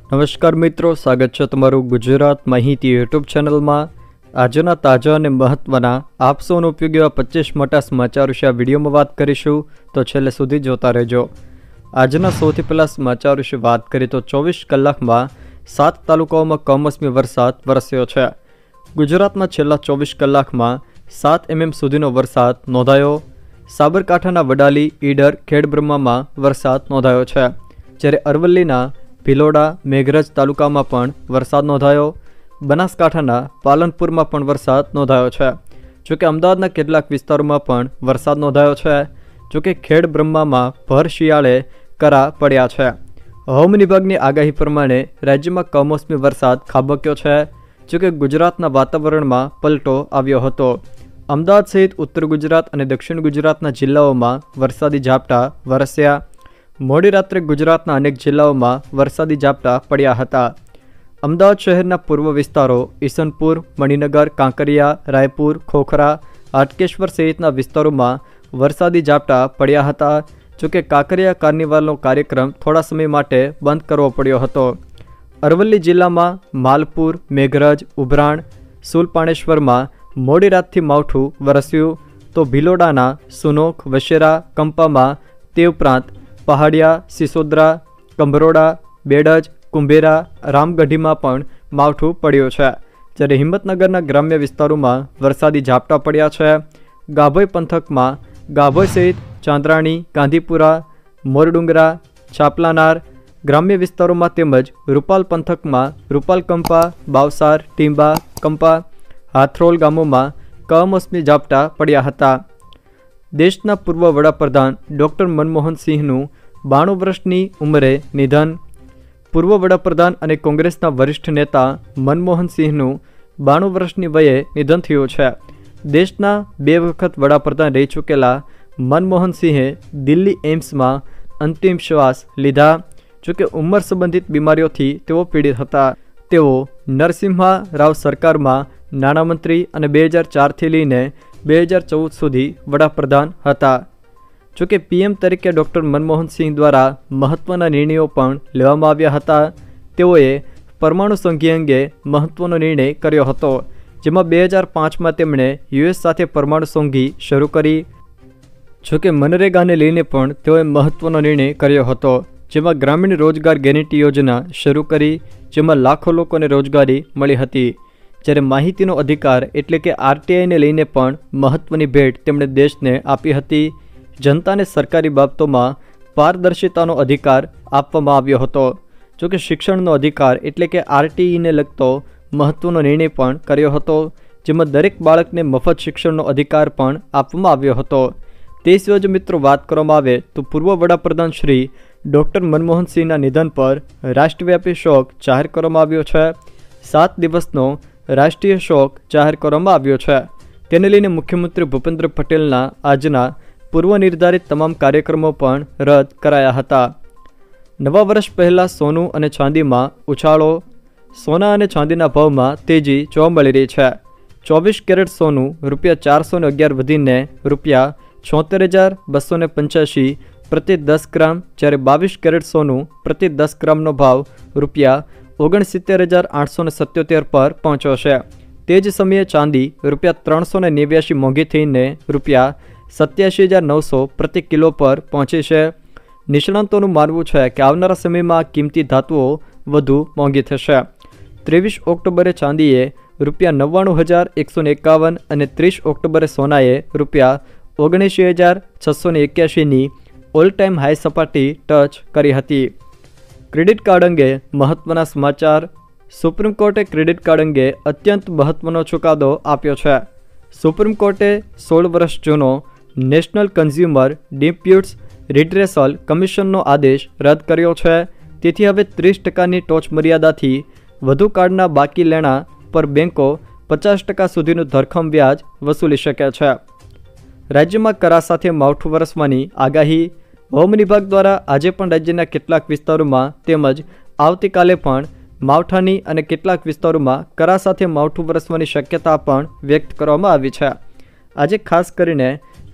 નમસ્કાર મિત્રો, સ્વાગત છે તમારું ગુજરાત માહિતી યુટ્યુબ ચેનલમાં। આજના તાજા અને મહત્વના આપ સૌનો ઉપયોગી એવા 25 મોટા સમાચાર વિશે આ વિડીયોમાં વાત કરીશું, તો છેલ્લે સુધી જોતા રહેજો। આજના સૌથી પહેલા સમાચાર વિશે વાત કરીએ તો 24 કલાકમાં 7 તાલુકાઓમાં કમોસમી વરસાદ વરસ્યો છે। ગુજરાતમાં છેલ્લા 24 કલાકમાં 7 mm સુધીનો વરસાદ નોંધાયો। સાબરકાંઠાના વડાલી, ઈડર, ખેડબ્રહ્મામાં વરસાદ નોંધાયો છે, જ્યારે અરવલ્લીના ભિલોડા, મેઘરજ તાલુકામાં પણ વરસાદ નોંધાયો। બનાસકાંઠાના પાલનપુરમાં પણ વરસાદ નોંધાયો છે। જોકે અમદાવાદના કેટલાક વિસ્તારોમાં પણ વરસાદ નોંધાયો છે। જોકે ખેડબ્રહ્મામાં ભર શિયાળે કરા પડ્યા છે। હવામાન વિભાગની આગાહી પ્રમાણે રાજ્યમાં કમોસમી વરસાદ ખાબક્યો છે। જોકે ગુજરાતના વાતાવરણમાં પલટો આવ્યો હતો। અમદાવાદ સહિત ઉત્તર ગુજરાત અને દક્ષિણ ગુજરાતના જિલ્લાઓમાં વરસાદી ઝાપટા વરસ્યા। મોડી રાત્રે ગુજરાતના અનેક જિલ્લાઓમાં વરસાદી ઝાપટા પડ્યા હતા। અમદાવાદ શહેરના પૂર્વ વિસ્તારો ઈસનપુર, મણિનગર, કાંકરિયા, રાયપુર, ખોખરા, હાટકેશ્વર સહિતના વિસ્તારોમાં વરસાદી ઝાપટા પડ્યા હતા। જોકે કાંકરિયા કાર્નિવાલનો કાર્યક્રમ થોડા સમય માટે બંધ કરવો પડ્યો હતો। અરવલ્લી જિલ્લામાં માલપુર, મેઘરજ, ઉભરાણ, સુલપાણેશ્વરમાં મોડી રાતથી માવઠું વરસ્યું, તો ભિલોડાના સુનોક, વશેરા, કંપામાં તે ઉપરાંત પહાડિયા, સિસોદરા, કંભરોડા, બેડજ, કુંભેરા, રામગઢીમાં પણ માવઠું પડ્યું છે, જ્યારે હિંમતનગરના ગ્રામ્ય વિસ્તારોમાં વરસાદી ઝાપટા પડ્યા છે। ગાભોઈ પંથકમાં ગાભોઈ સહિત ચાંદ્રાણી, ગાંધીપુરા, મોરડુંગરા, ચાપલાનાર ગ્રામ્ય વિસ્તારોમાં તેમજ રૂપાલ પંથકમાં રૂપાલ, કંપા, બાવસાર, ટીંબા, કંપા, હાથરોલ ગામોમાં કમોસમી ઝાપટા પડ્યા હતા। દેશના પૂર્વ વડાપ્રધાન ડૉક્ટર મનમોહન સિંહનું 92 વર્ષની ઉંમરે નિધન। પૂર્વ વડાપ્રધાન અને કોંગ્રેસના વરિષ્ઠ નેતા મનમોહન સિંહનું 92 વર્ષની વયે નિધન થયું છે। દેશના 2 વખત વડાપ્રધાન રહી ચૂકેલા મનમોહન સિંહે દિલ્હી એમ્સમાં અંતિમ શ્વાસ લીધા। જોકે ઉંમર સંબંધિત બીમારીઓથી તેઓ પીડિત હતા। તેઓ નરસિમ્હા રાવ સરકારમાં નાણામંત્રી અને 2004થી લઈને 2014 સુધી વડાપ્રધાન હતા। જોકે પીએમ તરીકે ડૉક્ટર મનમોહન સિંહ દ્વારા મહત્ત્વના નિર્ણયો પણ લેવામાં આવ્યા હતા। તેઓએ પરમાણુ સંધિ અંગે મહત્ત્વનો નિર્ણય કર્યો હતો, જેમાં 2005માં તેમણે યુએસ સાથે પરમાણુ સંધિ શરૂ કરી। જોકે મનરેગાને લઈને પણ તેઓએ મહત્ત્વનો નિર્ણય કર્યો હતો, જેમાં ગ્રામીણ રોજગાર ગેરંટી યોજના શરૂ કરી, જેમાં લાખો લોકોને રોજગારી મળી હતી। જ્યારે માહિતીનો અધિકાર એટલે કે આરટીઆઈને લઈને પણ મહત્ત્વની ભેટ તેમણે દેશને આપી હતી। જનતાને સરકારી બાબતોમાં પારદર્શિતાનો અધિકાર આપવામાં આવ્યો હતો। જોકે શિક્ષણનો અધિકાર એટલે કે આરટીઈને લગતો મહત્ત્વનો નિર્ણય પણ કર્યો હતો, જેમાં દરેક બાળકને મફત શિક્ષણનો અધિકાર પણ આપવામાં આવ્યો હતો। તે સિવાય જો મિત્રો વાત કરવામાં આવે તો પૂર્વ વડાપ્રધાન શ્રી ડૉક્ટર મનમોહન સિંહના નિધન પર રાષ્ટ્રવ્યાપી શોક જાહેર કરવામાં આવ્યો છે। 7 દિવસનો રાષ્ટ્રીય શોક જાહેર કરવામાં આવ્યો છે। તેને લઈને મુખ્યમંત્રી ભૂપેન્દ્ર પટેલના આજના પૂર્વ નિર્ધારિત તમામ કાર્યક્રમો પણ રદ કરાયા હતા। નવા વર્ષ પહેલાં સોનું અને ચાંદીમાં ઉછાળો। સોના અને ચાંદીના ભાવમાં તેજી જોવા મળી રહી છે। 24 કેરેટ સોનું ₹411 વધીને ₹74,285 પ્રતિ 10 ગ્રામ, જ્યારે 22 કેરેટ સોનું પ્રતિ 10 ગ્રામનો ભાવ ₹69,877 પર પહોંચ્યો છે। તે જ સમયે ચાંદી ₹389 મોંઘી થઈને ₹87,900 પ્રતિ કિલો પર પહોંચી છે। નિષ્ણાંતોનું માનવું છે કે આવનારા સમયમાં કિંમતી ધાતુઓ વધુ મોંઘી થશે। 23 ઓક્ટોબરે ચાંદીએ ₹99,151 અને 30 ઓક્ટોબરે સોનાએ ₹79,681ની ઓલ ટાઈમ હાઈ સપાટી ટચ કરી હતી। ક્રેડિટ કાર્ડ અંગે મહત્ત્વના સમાચાર। સુપ્રીમ કોર્ટે ક્રેડિટ કાર્ડ અંગે અત્યંત મહત્ત્વનો ચુકાદો આપ્યો છે। સુપ્રીમ કોર્ટે 16 વર્ષ જૂનો નેશનલ કન્ઝ્યુમર ડિસ્પ્યુટ્સ રિડ્રેસલ કમિશનનો આદેશ રદ કર્યો છે। તેથી હવે 30%ની ટોચ મર્યાદાથી વધુ કાર્ડના બાકી લેણા પર બેન્કો 50% સુધીનું ધરખમ વ્યાજ વસૂલી શકે છે। રાજ્યમાં કરા સાથે માવઠું વરસવાની આગાહી। હવામાન વિભાગ દ્વારા આજે પણ રાજ્યના કેટલાક વિસ્તારોમાં તેમજ આવતીકાલે પણ માવઠાની અને કેટલાક વિસ્તારોમાં કરા સાથે માવઠું વરસવાની શક્યતા પણ વ્યક્ત કરવામાં આવી છે। આજે ખાસ કરીને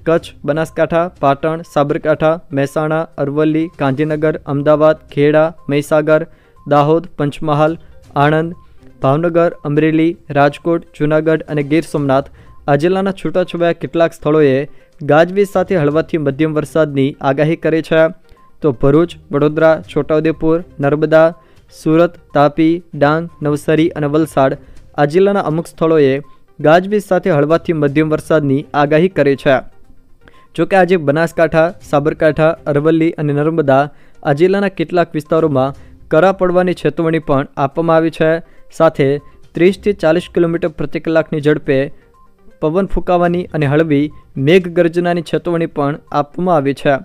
કચ્છ, બનાસકાંઠા, પાટણ, સાબરકાંઠા, મહેસાણા, અરવલ્લી, ગાંધીનગર, અમદાવાદ, ખેડા, મહીસાગર, દાહોદ, પંચમહાલ, આણંદ, ભાવનગર, અમરેલી, રાજકોટ, જૂનાગઢ અને ગીર સોમનાથ આ જિલ્લાના છૂટાછવાયા કેટલાક સ્થળોએ ગાજવીજ સાથે હળવાથી મધ્યમ વરસાદની આગાહી કરી છે. તો ભરૂચ, વડોદરા, છોટાઉદેપુર, નર્મદા, સુરત, તાપી, ડાંગ, નવસારી અને વલસાડ આ જિલ્લાના અમુક સ્થળોએ ગાજવીજ સાથે હળવાથી મધ્યમ વરસાદની આગાહી કરી છે. જોકે આજે બનાસકાંઠા, સાબરકાંઠા, અરવલ્લી અને નર્મદા આ જિલ્લાના કેટલાક વિસ્તારોમાં કરા પડવાની ચેતવણી પણ આપવામાં આવી છે. સાથે 30થી 40 કિલોમીટર પ્રતિ કલાકની ઝડપે પવન ફૂંકાવાની અને હળવી મેઘગર્જનાની ચેતવણી પણ આપવામાં આવી છે.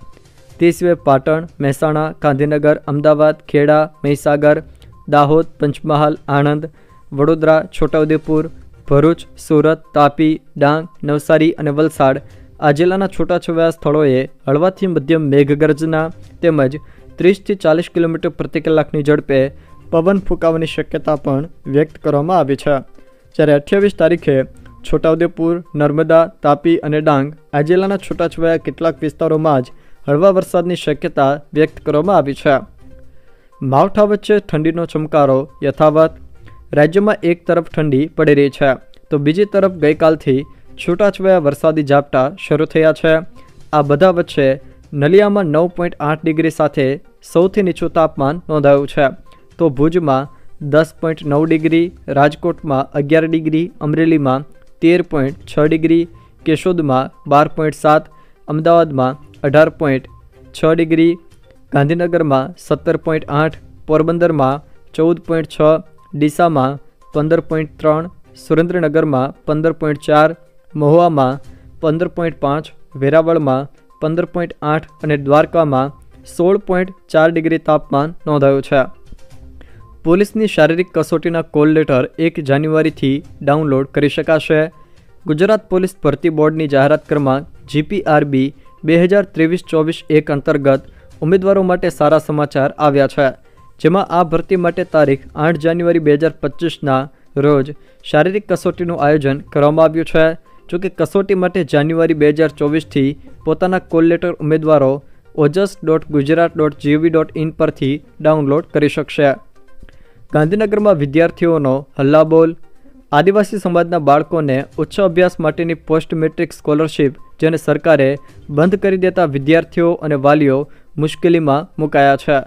તે સિવાય પાટણ, મહેસાણા, ગાંધીનગર, અમદાવાદ, ખેડા, મહીસાગર, દાહોદ, પંચમહાલ, આણંદ, વડોદરા, છોટાઉદેપુર, ભરૂચ, સુરત, તાપી, ડાંગ, નવસારી અને વલસાડ આ જિલ્લાના છૂટાછવાયા સ્થળોએ હળવાથી મધ્યમ મેઘગર્જના તેમજ 30થી 40 કિલોમીટર પ્રતિ કલાકની ઝડપે પવન ફૂંકાવાની શક્યતા પણ વ્યક્ત કરવામાં આવી છે. જ્યારે 28 તારીખે છોટાઉદેપુર, નર્મદા, તાપી અને ડાંગ આ જિલ્લાના છૂટાછવાયા કેટલાક વિસ્તારોમાં જ હળવા વરસાદની શક્યતા વ્યક્ત કરવામાં આવી છે. માવઠા વચ્ચે ઠંડીનો ચમકારો યથાવત. રાજ્યમાં એક તરફ ઠંડી પડી રહી છે તો બીજી તરફ ગઈકાલથી છૂટાછવાયા વરસાદી ઝાપટા શરૂ થયા છે. આ બધા વચ્ચે નલિયામાં 9.8 ડિગ્રી સાથે સૌથી નીચું તાપમાન નોંધાયું છે. તો ભુજમાં 10.9 ડિગ્રી, રાજકોટમાં 11 ડિગ્રી, અમરેલીમાં 13.6 ડિગ્રી, કેશોદમાં 12.7, અમદાવાદમાં 18.6 ડિગ્રી, ગાંધીનગરમાં 17.8, પોરબંદરમાં 14.6, ડીસામાં 15.3, સુરેન્દ્રનગરમાં 15.4, મહુવામાં 15.5, વેરાવળમાં 15.8 અને દ્વારકામાં 16.4 ડિગ્રી તાપમાન નોંધાયું છે. પોલીસની શારીરિક કસોટીના કોલ લેટર 1 જાન્યુઆરીથી ડાઉનલોડ કરી શકાશે. ગુજરાત પોલીસ ભરતી બોર્ડની જાહેરાત ક્રમાંક GPRB 2023-24 અંતર્ગત ઉમેદવારો માટે સારા સમાચાર આવ્યા છે. જેમાં આ ભરતી માટે તારીખ 8 જાન્યુઆરી 2025ના રોજ શારીરિક કસોટીનું આયોજન કરવામાં આવ્યું છે. જોકે કસોટી માટે જાન્યુઆરી 2024થી પોતાના કોલ લેટર ઉમેદવારો ojas.gujarat.gov.in પરથી ડાઉનલોડ કરી શકશે. ગાંધીનગરમાં વિદ્યાર્થીઓનો હલ્લાબોલ. આદિવાસી સમાજના બાળકોને ઉચ્ચ અભ્યાસ માટેની પોસ્ટ મેટ્રિક સ્કોલરશિપ જેને સરકારે બંધ કરી દેતા વિદ્યાર્થીઓ અને વાલીઓ મુશ્કેલીમાં મુકાયા છે.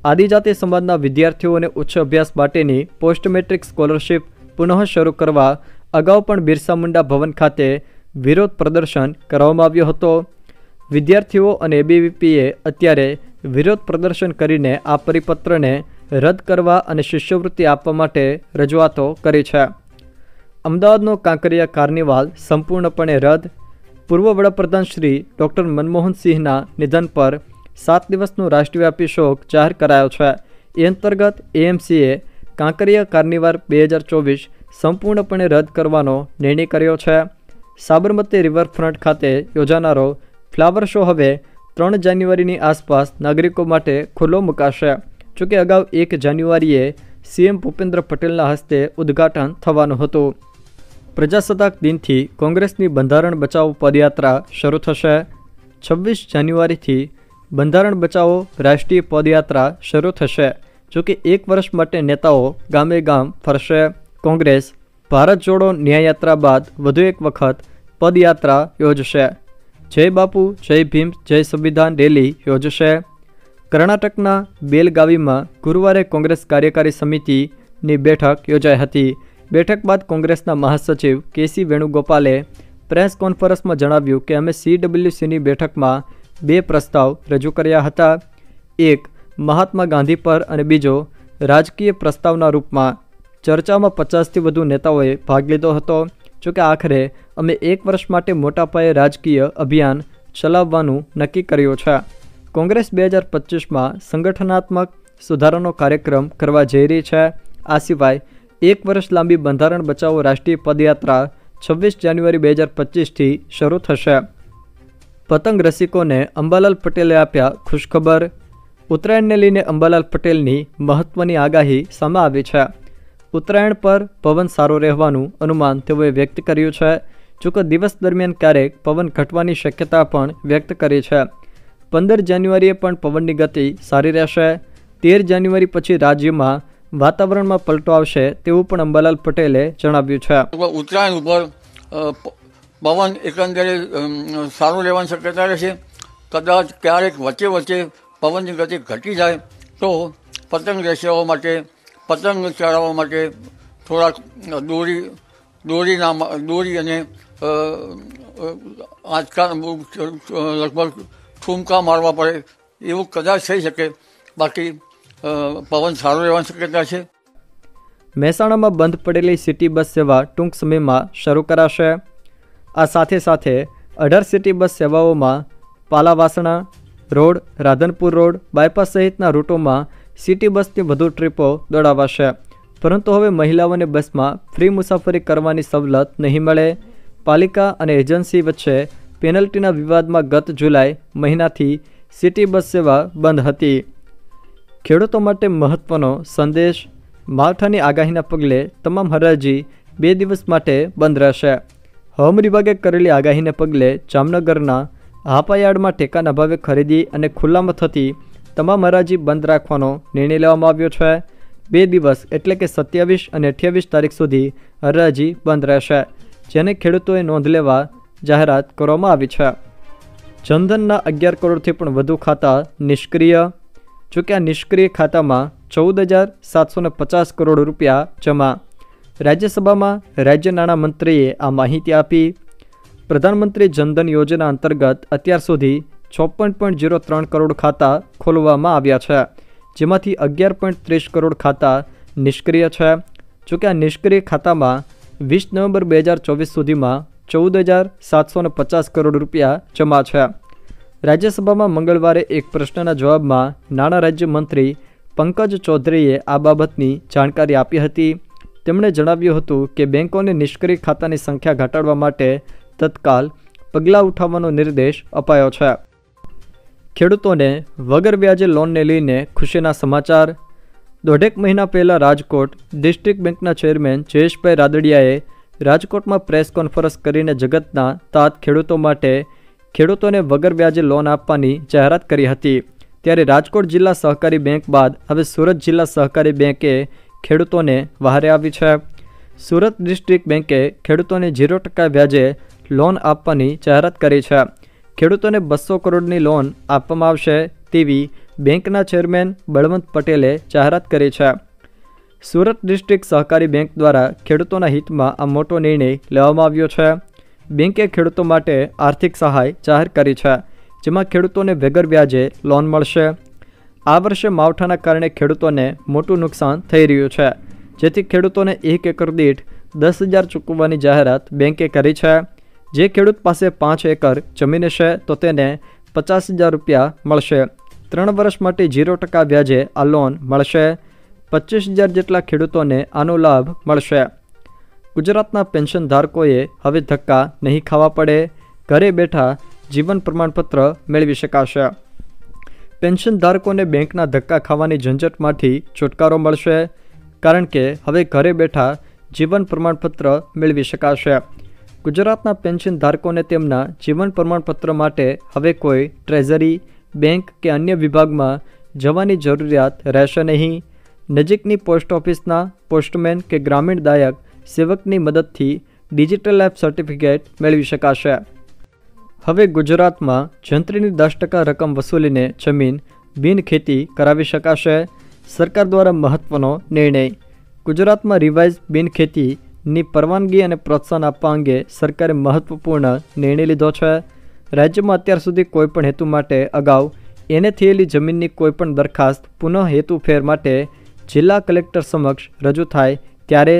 આદિજાતિ સમાજના વિદ્યાર્થીઓને ઉચ્ચ અભ્યાસ માટેની પોસ્ટ મેટ્રિક સ્કોલરશિપ પુનઃ શરૂ કરવા અગાઉ પણ બિરસા મુંડા ભવન ખાતે વિરોધ પ્રદર્શન કરવામાં આવ્યો હતો. વિદ્યાર્થીઓ અને ABVPએ અત્યારે વિરોધ પ્રદર્શન કરીને આ પરિપત્રને રદ કરવા અને શિષ્યવૃત્તિ આપવા માટે રજૂઆતો કરી છે. અમદાવાદનો કાંકરિયા કાર્નિવાલ સંપૂર્ણપણે રદ. પૂર્વ વડાપ્રધાન શ્રી ડૉક્ટર મનમોહન સિંહના નિધન પર 7 દિવસનો રાષ્ટ્રવ્યાપી શોક જાહેર કરાયો છે. એ અંતર્ગત AMCએ કાંકરિયા કાર્નિવાલ 2024 સંપૂર્ણપણે રદ કરવાનો નિર્ણય કર્યો છે. સાબરમતી રિવરફ્રન્ટ ખાતે યોજાનારો ફ્લાવર શો હવે 3 જાન્યુઆરીની આસપાસ નાગરિકો માટે ખુલ્લો મુકાશે. જોકે અગાઉ 1 જાન્યુઆરીએ CM ભૂપેન્દ્ર પટેલના હસ્તે ઉદ્ઘાટન થવાનું હતું. પ્રજાસત્તાક દિનથી કોંગ્રેસની બંધારણ બચાવો પદયાત્રા શરૂ થશે. 26 જાન્યુઆરીથી બંધારણ બચાવો રાષ્ટ્રીય પદયાત્રા શરૂ થશે. જોકે 1 વર્ષ માટે નેતાઓ ગામે ગામ ફરશે. કોંગ્રેસ ભારત જોડો ન્યાયયાત્રા બાદ વધુ એક વખત પદયાત્રા યોજશે. જય બાપુ, જય ભીમ, જય સંવિધાન રેલી યોજશે. કર્ણાટકના બેલગાવીમાં ગુરુવારે કોંગ્રેસ કાર્યકારી સમિતિની બેઠક યોજાઈ હતી. બેઠક બાદ કોંગ્રેસના મહાસચિવ KC વેણુગોપાલે પ્રેસ કોન્ફરન્સમાં જણાવ્યું કે અમે CWCની બેઠકમાં 2 પ્રસ્તાવ રજૂ કર્યા હતા. એક મહાત્મા ગાંધી પર અને બીજો રાજકીય પ્રસ્તાવના રૂપમાં. ચર્ચામાં 50થી વધુ નેતાઓએ ભાગ લીધો હતો. જોકે આખરે અમે 1 વર્ષ માટે મોટા પાયે રાજકીય અભિયાન ચલાવવાનું નક્કી કર્યું છે. કોંગ્રેસ 2025માં સંગઠનાત્મક સુધારાનો કાર્યક્રમ કરવા જઈ રહી છે. આ સિવાય 1 વર્ષ લાંબી બંધારણ બચાવો રાષ્ટ્રીય પદયાત્રા 26 જાન્યુઆરી 2025થી શરૂ થશે. પતંગ રસિકોને અંબાલાલ પટેલે આપ્યા ખુશખબર. ઉત્તરાયણને લઈને અંબાલાલ પટેલની મહત્વની આગાહી સામે આવી છે. ઉત્તરાયણ પર પવન સારો રહેવાનું અનુમાન તેઓએ વ્યક્ત કર્યું છે. જોકે દિવસ દરમિયાન ક્યારેક પવન ઘટવાની શક્યતા પણ વ્યક્ત કરી છે. 15 જાન્યુઆરીએ પણ પવનની ગતિ સારી રહેશે. 13 જાન્યુઆરી પછી રાજ્યમાં વાતાવરણમાં પલટો આવશે તેવું પણ અંબાલાલ પટેલે જણાવ્યું છે. ઉત્તરાયણ ઉપર પવન એકંદરે સારું રહેવાની શક્યતા રહેશે. કદાચ ક્યારેક વચ્ચે વચ્ચે પવનની ગતિ ઘટી જાય તો પતંગ રસિયાઓ માટે પતંગ ચડાવવા માટે થોડાક દોરી અને આજકાલ લગભગ ઠુમકા મારવા પડે એવું કદાચ થઈ શકે. બાકી પવન સારો રહેવાની શક્યતા છે. મહેસાણામાં બંધ પડેલી સિટી બસ સેવા ટૂંક સમયમાં શરૂ કરાશે. આ સાથે સાથે 18 સિટી બસ સેવાઓમાં Palavasana road, Radhanpur road, bypass સહિતના રૂટોમાં સિટી બસની વધુ ટ્રીપો દોડાવાશે. પરંતુ હવે મહિલાઓને બસમાં ફ્રી મુસાફરી કરવાની સવલત નહીં મળે. પાલિકા અને એજન્સી વચ્ચે પેનલ્ટીના વિવાદમાં ગત જુલાઈ મહિનાથી સિટી બસ સેવા બંધ હતી. ખેડૂતો માટે મહત્વનો સંદેશ. માવઠાની આગાહીના પગલે તમામ હરાજી 2 દિવસ માટે બંધ રહેશે. હવામાન વિભાગે કરેલી આગાહીને પગલે જામનગરના હાપાયાર્ડમાં ટેકાના ભાવે ખરીદી અને ખુલ્લામાં થતી તમામ હરાજી બંધ રાખવાનો નિર્ણય લેવામાં આવ્યો છે. 2 દિવસ એટલે કે 27 અને 28 તારીખ સુધી હરાજી બંધ રહેશે, જેને ખેડૂતોએ નોંધ લેવા જાહેરાત કરવામાં આવી છે. જનધનના 11 કરોડથી પણ વધુ ખાતા નિષ્ક્રિય. જોકે આ નિષ્ક્રિય ખાતામાં 14,750 કરોડ રૂપિયા જમા. રાજ્યસભામાં રાજ્ય નાણામંત્રીએ આ માહિતી આપી. પ્રધાનમંત્રી જનધન યોજના અંતર્ગત અત્યાર સુધી 56.03 કરોડ ખાતા ખોલવામાં આવ્યા છે, જેમાંથી 11.30 કરોડ ખાતા નિષ્ક્રિય છે. જોકે આ નિષ્ક્રિય ખાતામાં 20 નવેમ્બર 2024 સુધીમાં 14,750 કરોડ રૂપિયા જમા છે. રાજ્યસભામાં મંગળવારે એક પ્રશ્નના જવાબમાં નાણાં રાજ્યમંત્રી પંકજ ચૌધરીએ આ બાબતની જાણકારી આપી હતી. તેમણે જણાવ્યું હતું કે બેંકોને નિષ્ક્રિય ખાતાની સંખ્યા ઘટાડવા માટે તત્કાલ પગલાં ઉઠાવવાનો નિર્દેશ અપાયો છે. ખેડૂતોને વગર વ્યાજે લોનને લઈને ખુશીના સમાચાર. 1.5 મહિના પહેલાં રાજકોટ ડિસ્ટ્રિક્ટ બેંકના ચેરમેન જયેશભાઈ રાદડિયાએ રાજકોટમાં પ્રેસ કોન્ફરન્સ કરીને જગતના તાત ખેડૂતો માટે ખેડૂતોને વગર વ્યાજે લોન આપવાની જાહેરાત કરી હતી. ત્યારે રાજકોટ જિલ્લા સહકારી બેંક બાદ હવે સુરત જિલ્લા સહકારી બેંકે ખેડૂતોને વહારે આવી છે. સુરત ડિસ્ટ્રિક્ટ બેંકે ખેડૂતોને 0% વ્યાજે લોન આપવાની જાહેરાત કરી છે. ખેડૂતોને 200 કરોડની લોન આપવામાં આવશે તેવી બેંકના ચેરમેન બળવંત પટેલે જાહેરાત કરી છે. સુરત ડિસ્ટ્રિક્ટ સહકારી બેંક દ્વારા ખેડૂતોના હિતમાં આ મોટો નિર્ણય લેવામાં આવ્યો છે. બેંકે ખેડૂતો માટે આર્થિક સહાય જાહેર કરી છે, જેમાં ખેડૂતોને વગર વ્યાજે લોન મળશે. આ વર્ષે માવઠાના કારણે ખેડૂતોને મોટું નુકસાન થઈ રહ્યું છે, જેથી ખેડૂતોને 1 એકર દીઠ 10,000 ચૂકવવાની જાહેરાત બેંકે કરી છે. જે ખેડૂત પાસે 5 એકર જમીન હશે તો તેને 50,000 રૂપિયા મળશે. 3 વર્ષ માટે 0% વ્યાજે આ લોન મળશે. 25,000 જેટલા ખેડૂતોને આનો લાભ મળશે. ગુજરાતના પેન્શન ધારકોએ હવે ધક્કા નહીં ખાવા પડે. ઘરે બેઠા જીવન પ્રમાણપત્ર મેળવી શકાશે. પેન્શન ધારકોને બેંકના ધક્કા ખાવાની ઝંઝટમાંથી છુટકારો મળશે, કારણ કે હવે ઘરે બેઠા જીવન પ્રમાણપત્ર મેળવી શકાશે. ગુજરાતના પેન્શન ધારકોને તેમના જીવન પ્રમાણપત્ર માટે હવે કોઈ ટ્રેઝરી, બેંક કે અન્ય વિભાગમાં જવાની જરૂરિયાત રહેશે નહીં. નજીકની પોસ્ટ ઓફિસના પોસ્ટમેન કે ગ્રામીણ દાયક સેવકની મદદથી ડિજિટલ લાઈફ સર્ટિફિકેટ મેળવી શકાશે. હવે ગુજરાતમાં જંત્રીની 10% રકમ વસૂલીને જમીન બિનખેતી કરાવી શકાશે. સરકાર દ્વારા મહત્વનો નિર્ણય. ગુજરાતમાં રિવાઇઝ બિનખેતીની પરવાનગી અને પ્રોત્સાહન આપવા અંગે સરકારે મહત્વપૂર્ણ નિર્ણય લીધો છે. રાજ્યમાં અત્યાર સુધી કોઈપણ હેતુ માટે અગાઉ એને થયેલી જમીનની કોઈપણ દરખાસ્ત પુનઃ હેતુફેર માટે જિલ્લા કલેક્ટર સમક્ષ રજૂ થાય ત્યારે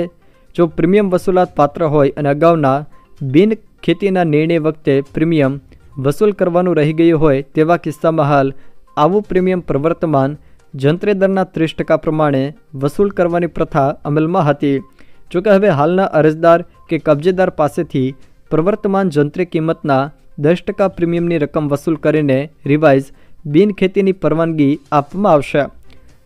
જો પ્રીમિયમ વસૂલાત પાત્ર હોય અને અગાઉના બિનખેતીના નિર્ણય વખતે પ્રીમિયમ વસૂલ કરવાનું રહી ગયું હોય તેવા કિસ્સામાં હાલ આવું પ્રીમિયમ પ્રવર્તમાન જંત્રી દરના 30% પ્રમાણે વસૂલ કરવાની પ્રથા અમલમાં હતી. જોકે હવે હાલના અરજદાર કે કબજેદાર પાસેથી પ્રવર્તમાન જંત્રી કિંમતના 10% પ્રીમિયમની રકમ વસૂલ કરીને રિવાઇઝ બિનખેતીની પરવાનગી આપવામાં આવશે.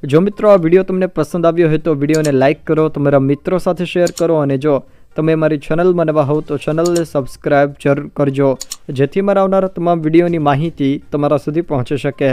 જો મિત્રો આ વિડીયો તમને પસંદ આવ્યો હોય તો વિડીયોને લાઇક કરો, તમારા મિત્રો સાથે શેર કરો અને જો તમે મારી ચેનલમાં નવા હોવ તો ચેનલને સબસ્ક્રાઈબ જરૂર કરજો, જેથી મારા આવનારા તમામ વિડીયોની માહિતી તમારા સુધી પહોંચી શકે.